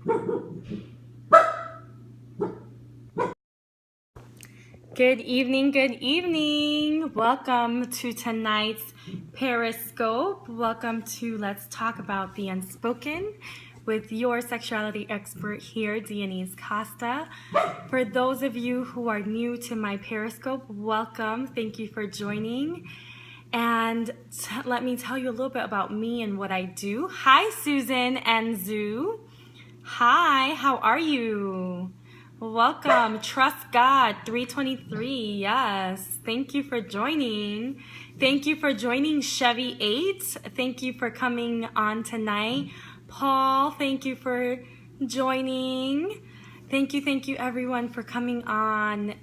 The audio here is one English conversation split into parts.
Good evening, good evening. Welcome to tonight's Periscope. Welcome to Let's Talk About the Unspoken with your sexuality expert here, Denise Costa. For those of you who are new to my Periscope, welcome. Thank you for joining. And let me tell you a little bit about me and what I do. Hi, Susan and Zoo. Hi, how are you? Welcome, Trust God 323. Yes, thank you for joining. Thank you for joining Chevy 8. Thank you for coming on tonight. Paul, thank you for joining. Thank you everyone for coming on.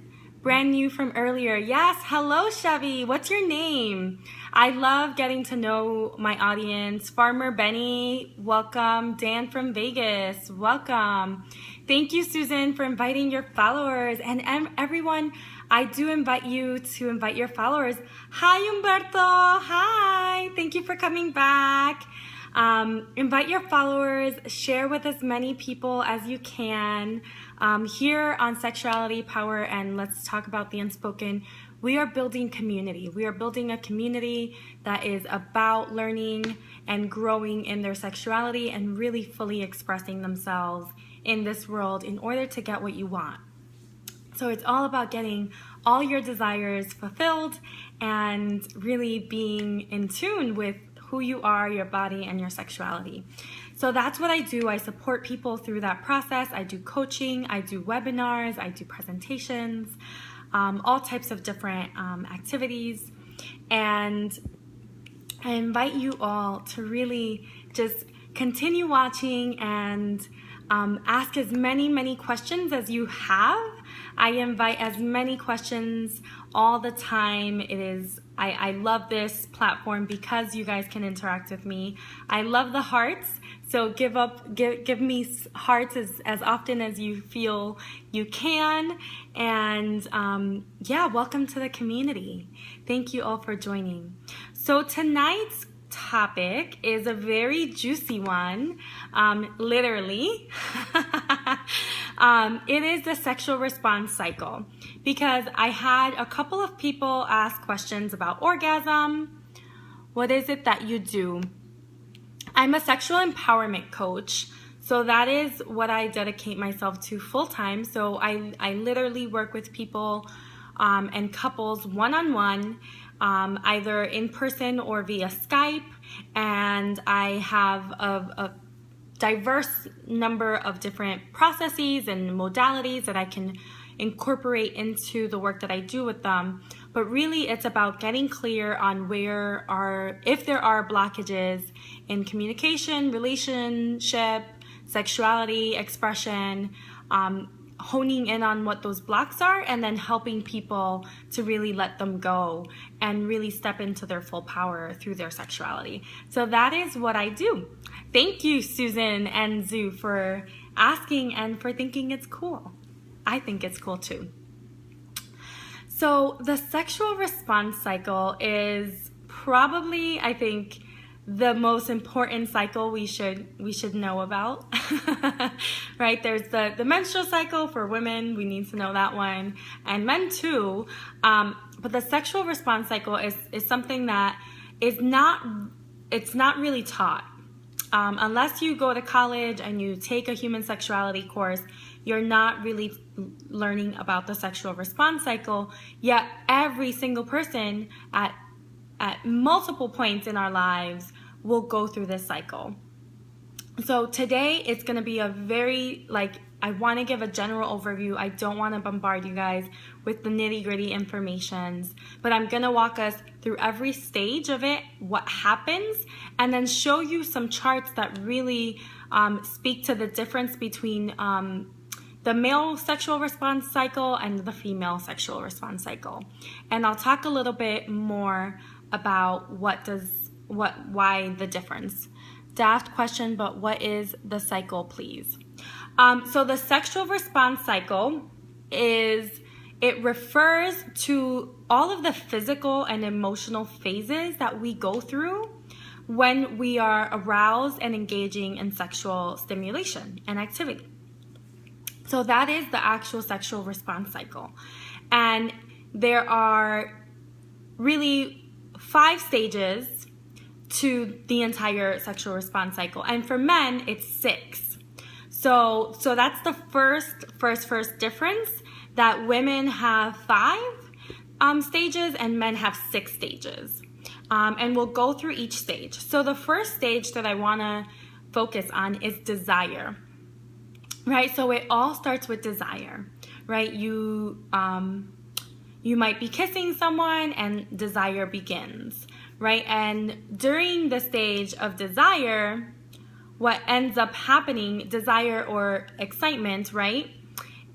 Brand new from earlier. Yes, hello Chevy. What's your name? I love getting to know my audience. Farmer Benny, welcome. Dan from Vegas, welcome. Thank you, Susan, for inviting your followers. And everyone, I do invite you to invite your followers. Hi, Umberto. Hi. Thank you for coming back. Invite your followers. Share with as many people as you can. Here on Sexuality, Power, and Let's Talk About the Unspoken, we are building community. We are building a community that is about learning and growing in their sexuality and really fully expressing themselves in this world in order to get what you want. So it's all about getting all your desires fulfilled and really being in tune with who you are, your body, and your sexuality. So that's what I do. I support people through that process. I do coaching, I do webinars, I do presentations, all types of different activities. And I invite you all to really just continue watching and ask as many questions as you have. I invite as many questions all the time. I love this platform because you guys can interact with me. I love the hearts, so give me hearts as often as you feel you can. And yeah, welcome to the community. Thank you all for joining. So tonight's topic is a very juicy one, literally. It is the sexual response cycle, because I had a couple of people ask questions about orgasm. What is it that you do? I'm a sexual empowerment coach, so that is what I dedicate myself to full time. So I literally work with people and couples one-on-one, either in person or via Skype, and I have a diverse number of different processes and modalities that I can incorporate into the work that I do with them. But really it's about getting clear on if there are blockages in communication, relationship, sexuality, expression, honing in on what those blocks are, and then helping people to really let them go and really step into their full power through their sexuality. So that is what I do. Thank you, Susan and Zoo, for asking and for thinking it's cool. I think it's cool too. So the sexual response cycle is probably, I think, the most important cycle we should know about. Right? There's the menstrual cycle for women. We need to know that one, and men too. But the sexual response cycle is something that it's not really taught. Unless you go to college and you take a human sexuality course, you're not really learning about the sexual response cycle. Yet every single person at multiple points in our lives will go through this cycle. So today it's going to be a very, I want to give a general overview. I don't want to bombard you guys with the nitty-gritty information, but I'm going to walk us through every stage of it, what happens, and then show you some charts that really speak to the difference between the male sexual response cycle and the female sexual response cycle. And I'll talk a little bit more about why the difference. Daft question, but what is the cycle, please? So the sexual response cycle it refers to all of the physical and emotional phases that we go through when we are aroused and engaging in sexual stimulation and activity. So that is the actual sexual response cycle. And there are really 5 stages to the entire sexual response cycle. And for men, it's 6. So that's the first difference, that women have 5 stages and men have 6 stages. And we'll go through each stage. So the first stage that I want to focus on is desire, right? So it all starts with desire, right? You might be kissing someone and desire begins, right? And during the stage of desire, what ends up happening, desire or excitement, right,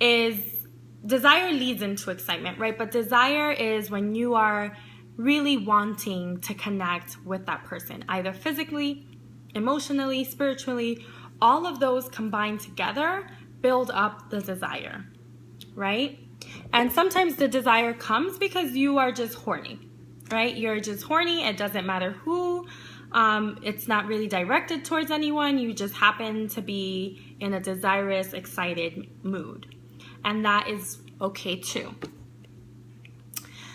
is desire leads into excitement, right? But desire is when you are really wanting to connect with that person, either physically, emotionally, spiritually. All of those combined together build up the desire, right? And sometimes the desire comes because you are just horny, right? You're just horny. It doesn't matter who. It's not really directed towards anyone. You just happen to be in a desirous, excited mood. And that is okay too.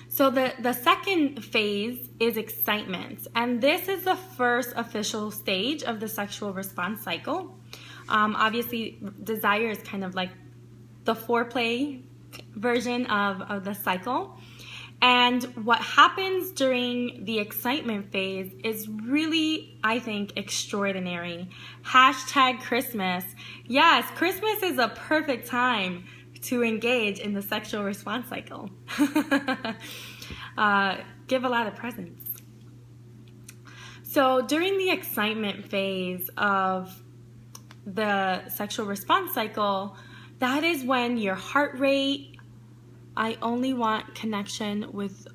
So the second phase is excitement. And this is the first official stage of the sexual response cycle. Obviously, desire is kind of like the foreplay version of the cycle. And what happens during the excitement phase is really, I think, extraordinary. # Christmas. Yes, Christmas is a perfect time to engage in the sexual response cycle. Give a lot of presents. So during the excitement phase of the sexual response cycle, that is when your heart rate, I only want connection with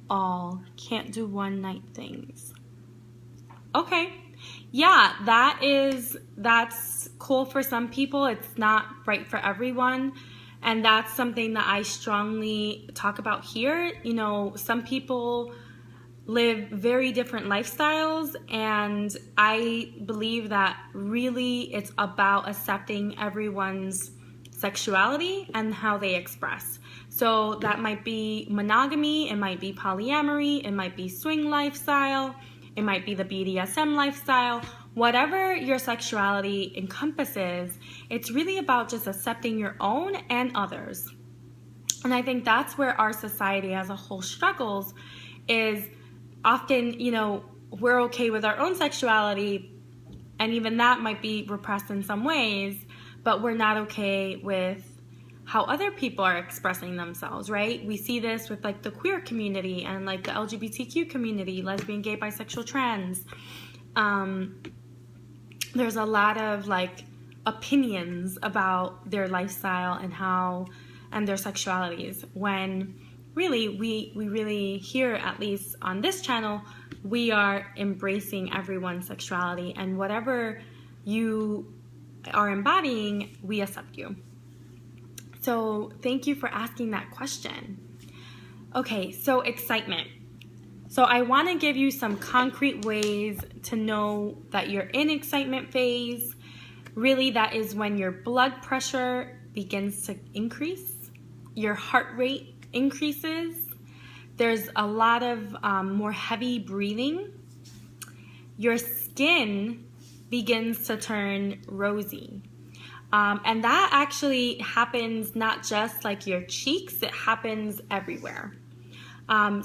all, can't do one night things. Okay, yeah, that's cool for some people. It's not right for everyone. And that's something that I strongly talk about here. You know, some people live very different lifestyles, and I believe that really it's about accepting everyone's sexuality and how they express. So that might be monogamy, it might be polyamory, it might be swing lifestyle, it might be the BDSM lifestyle. Whatever your sexuality encompasses, it's really about just accepting your own and others. And I think that's where our society as a whole struggles, is often, you know, we're okay with our own sexuality, and even that might be repressed in some ways, but we're not okay with how other people are expressing themselves, right? We see this with like the queer community and like the LGBTQ community, lesbian, gay, bisexual, trans. There's a lot of like opinions about their lifestyle and their sexualities, when really we really here, at least on this channel, we are embracing everyone's sexuality, and whatever you are embodying, we accept you. So thank you for asking that question. Okay, so excitement. So I want to give you some concrete ways to know that you're in excitement phase. Really, that is when your blood pressure begins to increase, your heart rate increases, there's a lot of more heavy breathing, your skin begins to turn rosy. And that actually happens not just like your cheeks, it happens everywhere.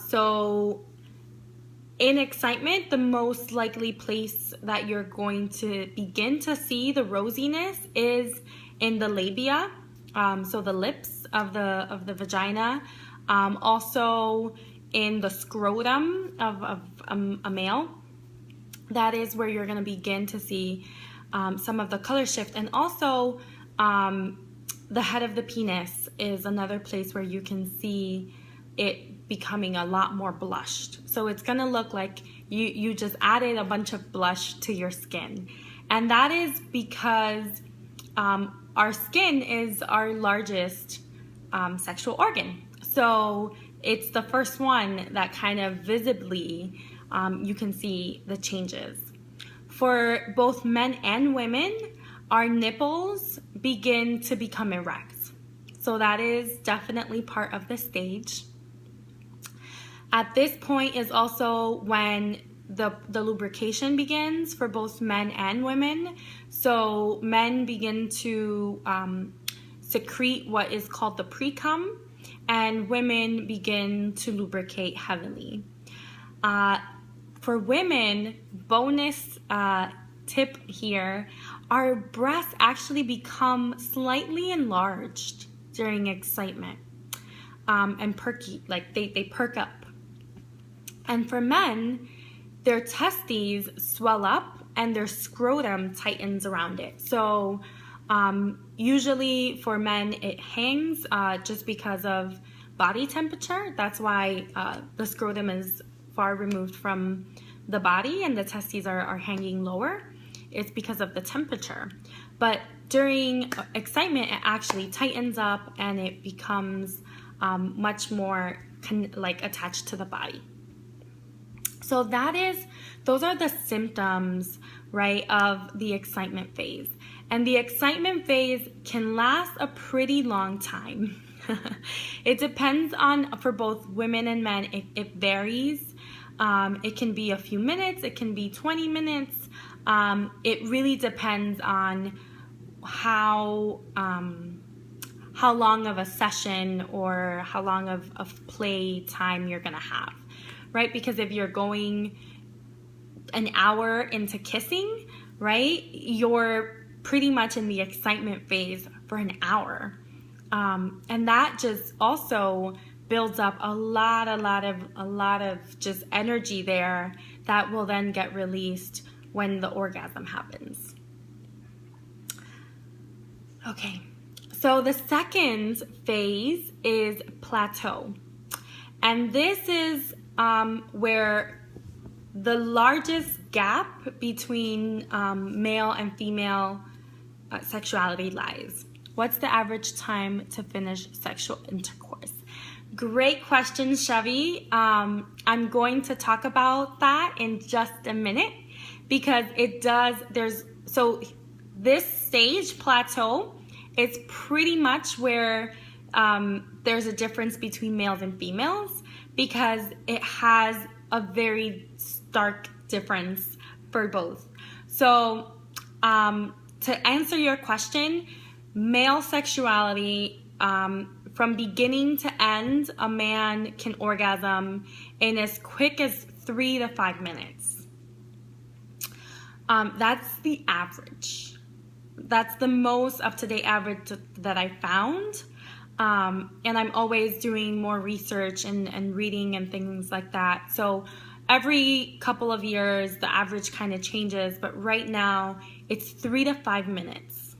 So in excitement, the most likely place that you're going to begin to see the rosiness is in the labia, so the lips of the vagina, also in the scrotum of a male. That is where you're going to begin to see some of the color shift. And also the head of the penis is another place where you can see it becoming a lot more blushed. So it's going to look like you just added a bunch of blush to your skin. And that is because our skin is our largest sexual organ. So it's the first one that kind of visibly you can see the changes. For both men and women, our nipples begin to become erect. So that is definitely part of the stage. At this point is also when the lubrication begins for both men and women. So men begin to secrete what is called the pre-cum, and women begin to lubricate heavily. For women, bonus tip here, our breasts actually become slightly enlarged during excitement and perky, like they perk up. And for men, their testes swell up and their scrotum tightens around it. So usually for men, it hangs just because of body temperature. That's why the scrotum is far removed from the body and the testes are hanging lower. It's because of the temperature. But during excitement, it actually tightens up and it becomes much more attached to the body. So those are the symptoms, right, of the excitement phase. And the excitement phase can last a pretty long time. It depends for both women and men. It varies. It can be a few minutes. It can be 20 minutes. It really depends on how long of a session or how long of play time you're gonna have, right? Because if you're going an hour into kissing, right, you're pretty much in the excitement phase for an hour. And that just also builds up a lot of just energy there that will then get released when the orgasm happens. Okay, so the second phase is plateau. And this is where the largest gap between male and female sexuality lies. What's the average time to finish sexual intercourse? Great question, Chevy. I'm going to talk about that in just a minute because this stage, plateau, is pretty much where there's a difference between males and females because it has a very stark difference for both. So to answer your question, male sexuality, from beginning to end, a man can orgasm in as quick as 3 to 5 minutes. That's the average. That's the most up-to-date average that I found. And I'm always doing more research and reading and things like that. So every couple of years, the average kind of changes, but right now it's 3 to 5 minutes.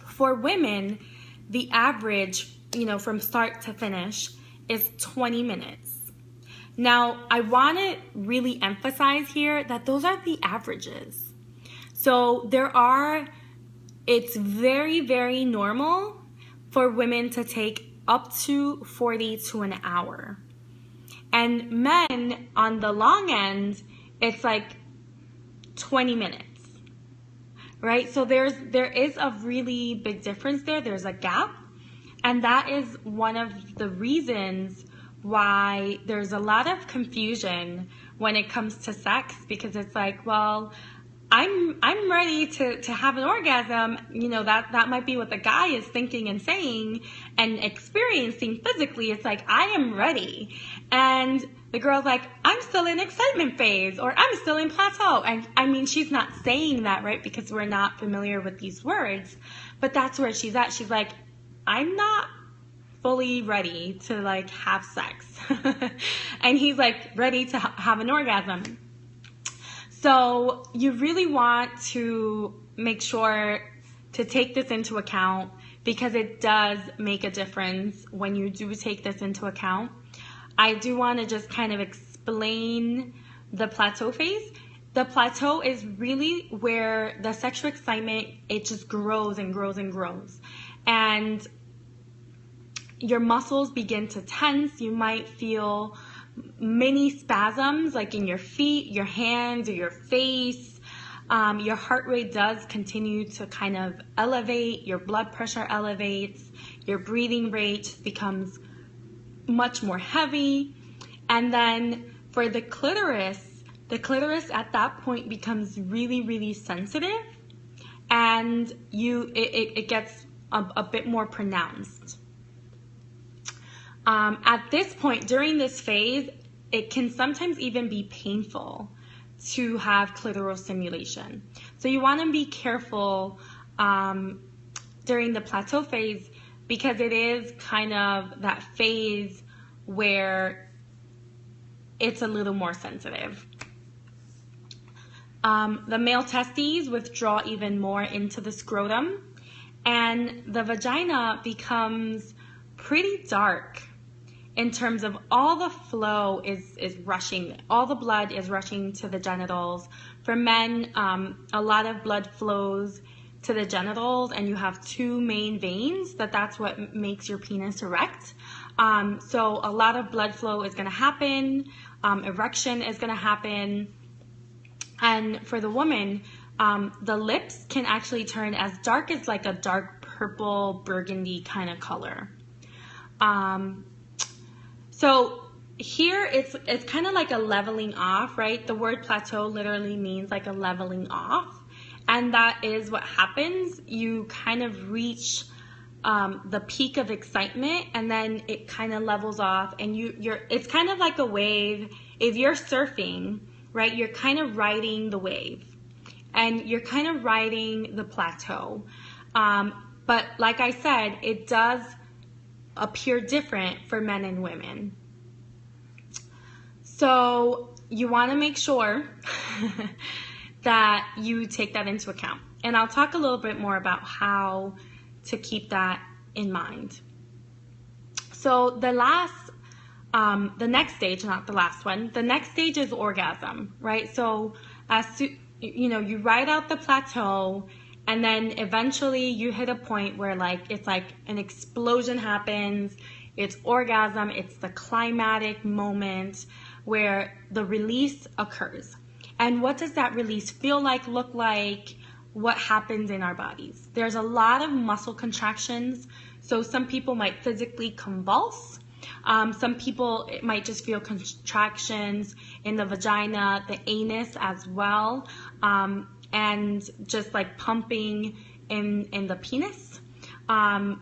For women, the average, from start to finish is 20 minutes. Now, I want to really emphasize here that those are the averages. So it's very, very normal for women to take up to 40 to an hour. And men, on the long end, it's like 20 minutes. Right? So there is a really big difference there. There's a gap. And that is one of the reasons why there's a lot of confusion when it comes to sex, because it's like, well, I'm ready to have an orgasm. That might be what the guy is thinking and saying and experiencing physically. It's like, I am ready. And the girl's like, I'm still in excitement phase, or I'm still in plateau. And I mean, she's not saying that, right? Because we're not familiar with these words, but that's where she's at. She's like, I'm not fully ready to have sex. And he's like ready to have an orgasm. So you really want to make sure to take this into account, because it does make a difference when you do take this into account. I do want to just kind of explain the plateau phase. The plateau is really where the sexual excitement, it just grows and grows and grows. And your muscles begin to tense. You might feel mini spasms like in your feet, your hands, or your face. Your heart rate does continue to kind of elevate, your blood pressure elevates, your breathing rate becomes much more heavy. And then for the clitoris at that point becomes really, really sensitive, and it gets a bit more pronounced. At this point, during this phase, it can sometimes even be painful to have clitoral stimulation. So you want to be careful during the plateau phase, because it is kind of that phase where it's a little more sensitive. The male testes withdraw even more into the scrotum, and the vagina becomes pretty dark in terms of all the flow is rushing, all the blood is rushing to the genitals. For men, a lot of blood flows to the genitals, and you have two main veins that's what makes your penis erect. So a lot of blood flow is going to happen, erection is going to happen. And for the woman, the lips can actually turn as dark as like a dark purple burgundy kind of color. So here it's kind of like a leveling off, right? The word plateau literally means like a leveling off. And that is what happens. You kind of reach the peak of excitement, and then it kind of levels off, and it's kind of like a wave. If you're surfing, right, you're kind of riding the wave, and you're kind of riding the plateau. But like I said, it does appear different for men and women. So you want to make sure that you take that into account. And I'll talk a little bit more about how to keep that in mind. So the next stage, not the last one, the next stage is orgasm, right? So you ride out the plateau, and then eventually you hit a point where it's like an explosion happens. It's orgasm. It's the climatic moment where the release occurs. And what does that release feel like, look like? What happens in our bodies? There's a lot of muscle contractions. So some people might physically convulse. Some people, it might just feel contractions in the vagina, the anus as well, and just like pumping in the penis.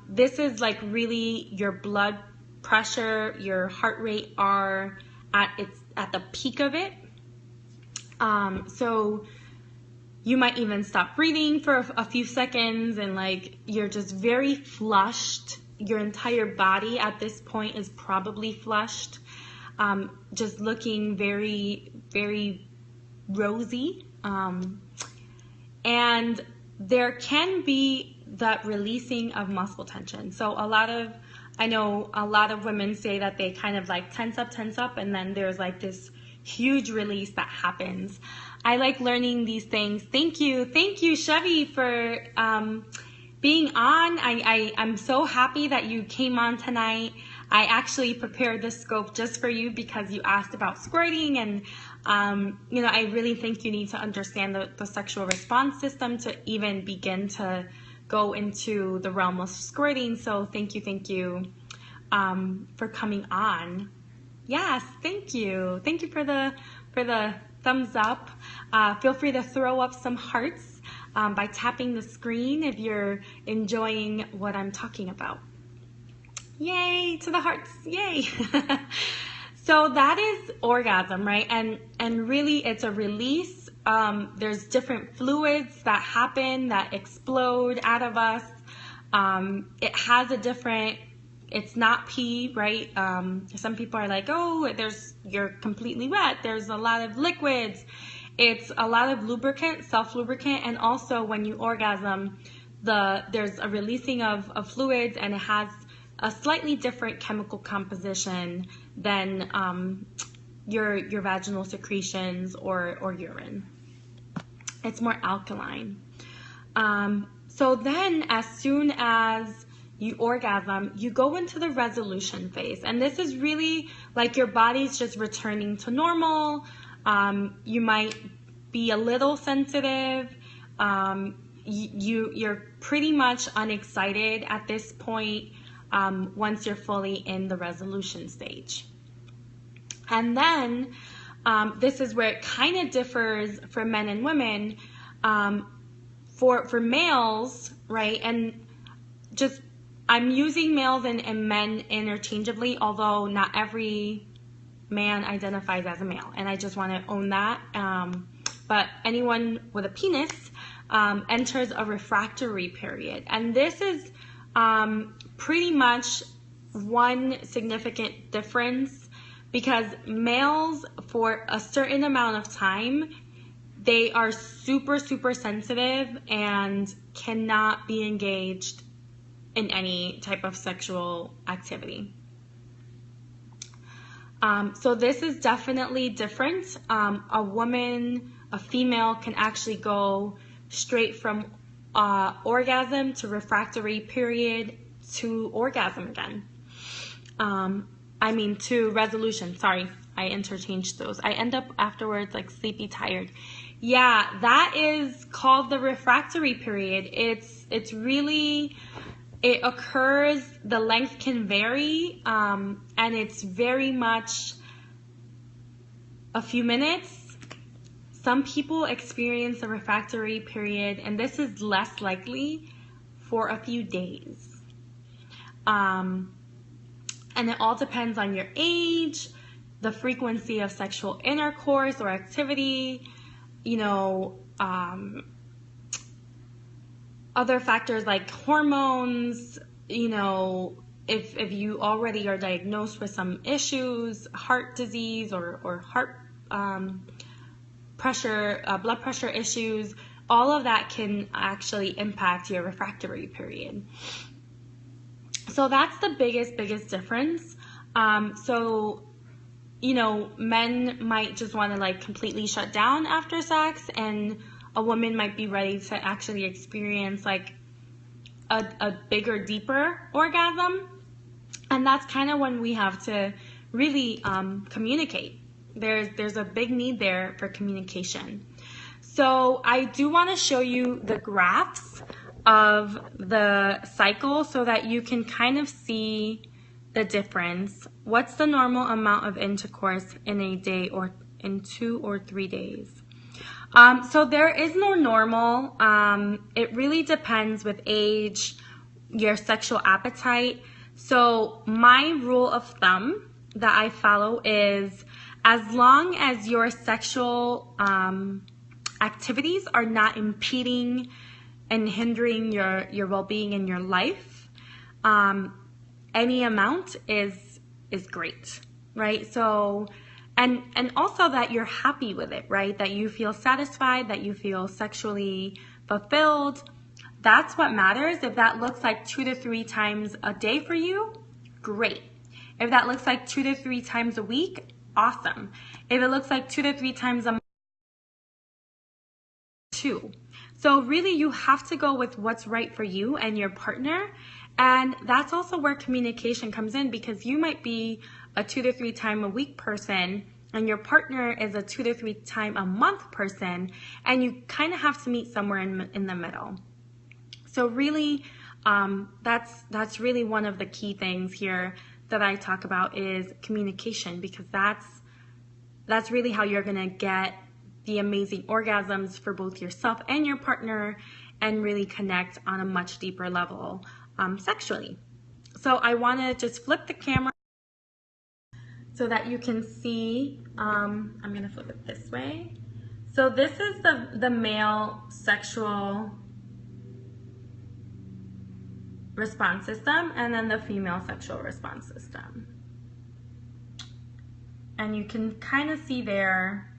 This is like really your blood pressure, your heart rate are at the peak of it. So you might even stop breathing for a few seconds, and like you're just very flushed. Your entire body at this point is probably flushed, just looking very, very rosy. And there can be that releasing of muscle tension. So I know a lot of women say that they kind of like tense up, and then there's like this huge release that happens. I like learning these things. Thank you, Chevy, for being on. I'm so happy that you came on tonight. I actually prepared the scope just for you because you asked about squirting, and I really think you need to understand the sexual response system to even begin to go into the realm of squirting. So thank you for coming on. Yes, thank you for the thumbs up. Feel free to throw up some hearts by tapping the screen if you're enjoying what I'm talking about. Yay to the hearts, yay. So that is orgasm, right? And really it's a release. There's different fluids that happen, that explode out of us. It has a different, it's not pee, right? Some people are like, oh, you're completely wet. There's a lot of liquids. It's a lot of lubricant, self-lubricant, and also when you orgasm, there's a releasing of fluids, and it has a slightly different chemical composition than your vaginal secretions or urine. It's more alkaline. So then as soon as you orgasm, you go into the resolution phase. And this is really like your body's just returning to normal. You might be a little sensitive. You're pretty much unexcited at this point once you're fully in the resolution stage. And then this is where it kind of differs for men and women. For males, right, and just I'm using males and men interchangeably, although not every man identifies as a male, and I just want to own that. But anyone with a penis enters a refractory period, and this is pretty much one significant difference, because males, for a certain amount of time, they are super, super sensitive and cannot be engaged in any type of sexual activity. So this is definitely different. A female can actually go straight from orgasm to refractory period to orgasm again. To resolution. Sorry, I interchanged those. I end up afterwards like sleepy, tired. Yeah, that is called the refractory period. It's really, it occurs, the length can vary, and it's very much a few minutes. Some people experience a refractory period, and this is less likely, for a few days. And it all depends on your age, the frequency of sexual intercourse or activity, other factors like hormones, if you already are diagnosed with some issues, heart disease or heart pressure, blood pressure issues, all of that can actually impact your refractory period. So that's the biggest difference. Men might just want to like completely shut down after sex, and a woman might be ready to actually experience like a bigger, deeper orgasm. And that's kind of when we have to really communicate. There's a big need there for communication. So I do want to show you the graphs of the cycle so that you can kind of see the difference. What's the normal amount of intercourse in a day or in 2 or 3 days? So there is no normal. It really depends with age, your sexual appetite. So my rule of thumb that I follow is, as long as your sexual activities are not impeding and hindering your well-being in your life, any amount is great, right? So, and also that you're happy with it, right? That you feel satisfied, that you feel sexually fulfilled. That's what matters. If that looks like 2 to 3 times a day for you, great. If that looks like 2 to 3 times a week, awesome. If it looks like 2 to 3 times a month, too. So really you have to go with what's right for you and your partner. And that's also where communication comes in, because you might be a 2 to 3 time a week person and your partner is a 2 to 3 time a month person, and you kind of have to meet somewhere in the middle. So really, that's really one of the key things here that I talk about is communication, because that's really how you're gonna get the amazing orgasms for both yourself and your partner, and really connect on a much deeper level sexually. So I want to just flip the camera so that you can see. I'm going to flip it this way. So this is the male sexual response system, and then the female sexual response system. And you can kind of see there,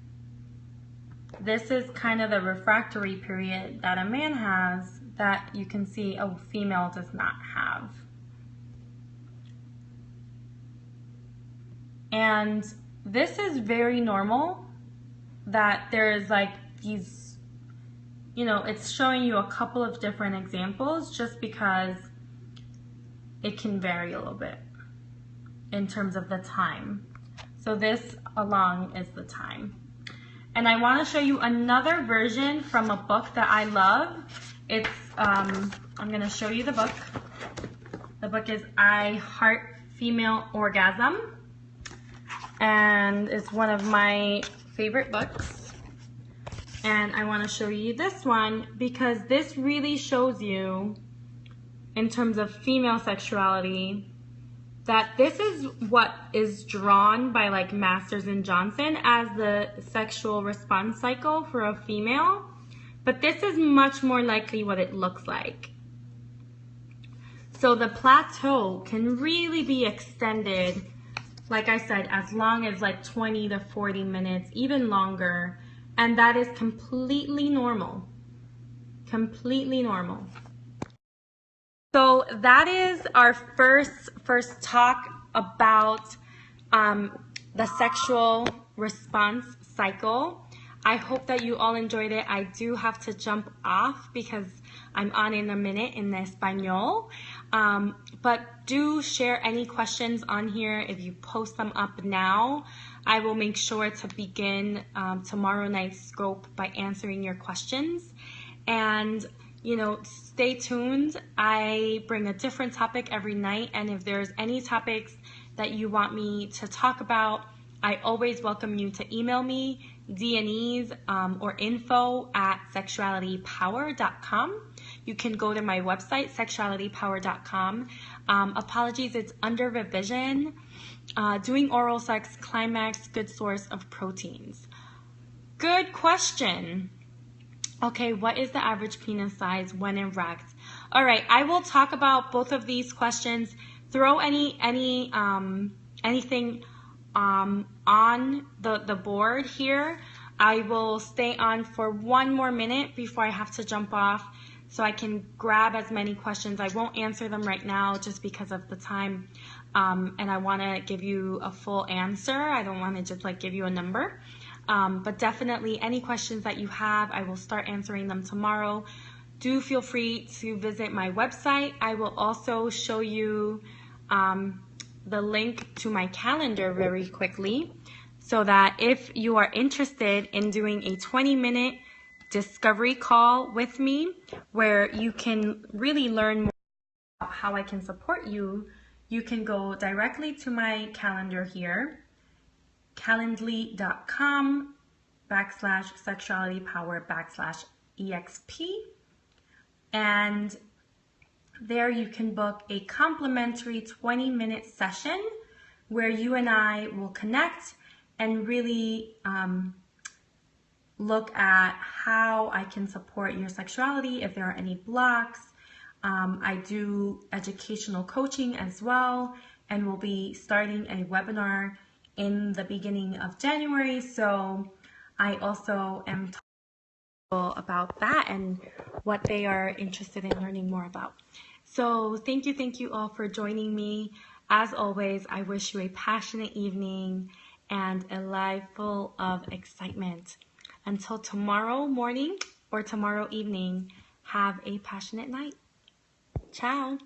this is kind of the refractory period that a man has that you can see a female does not have. And this is very normal, that there's like these, it's showing you a couple of different examples, just because it can vary a little bit in terms of the time. So this along is the time. And I want to show you another version from a book that I love. It's, I'm going to show you the book. The book is I Heart Female Orgasm. And it's one of my favorite books. And I want to show you this one because this really shows you, in terms of female sexuality, that this is what is drawn by like Masters and Johnson as the sexual response cycle for a female, but this is much more likely what it looks like. So the plateau can really be extended, like I said, as long as like 20 to 40 minutes, even longer, and that is completely normal. Completely normal. So that is our first talk about the sexual response cycle. I hope that you all enjoyed it. I do have to jump off because I'm on in a minute in Espanol. But do share any questions on here. If you post them up now, I will make sure to begin tomorrow night's scope by answering your questions. And you know, stay tuned. I bring a different topic every night, and if there's any topics that you want me to talk about, I always welcome you to email me, DNEs or info@sexualitypower.com. You can go to my website, sexualitypower.com. Apologies, it's under revision. Doing oral sex, climax, good source of proteins. Good question. Okay, what is the average penis size when erect? All right, I will talk about both of these questions. Throw anything on the board here. I will stay on for one more minute before I have to jump off so I can grab as many questions. I won't answer them right now just because of the time, and I want to give you a full answer. I don't want to just like give you a number. But definitely any questions that you have, I will start answering them tomorrow. Do feel free to visit my website. I will also show you the link to my calendar very quickly so that if you are interested in doing a 20-minute discovery call with me where you can really learn more about how I can support you, you can go directly to my calendar here. calendly.com/sexualitypower/exp, and there you can book a complimentary 20-minute session where you and I will connect and really look at how I can support your sexuality, if there are any blocks. I do educational coaching as well, and we'll be starting a webinar in the beginning of January, so I also am talking about that and what they are interested in learning more about. So thank you all for joining me. As always, I wish you a passionate evening and a life full of excitement. Until tomorrow morning or tomorrow evening, have a passionate night. Ciao.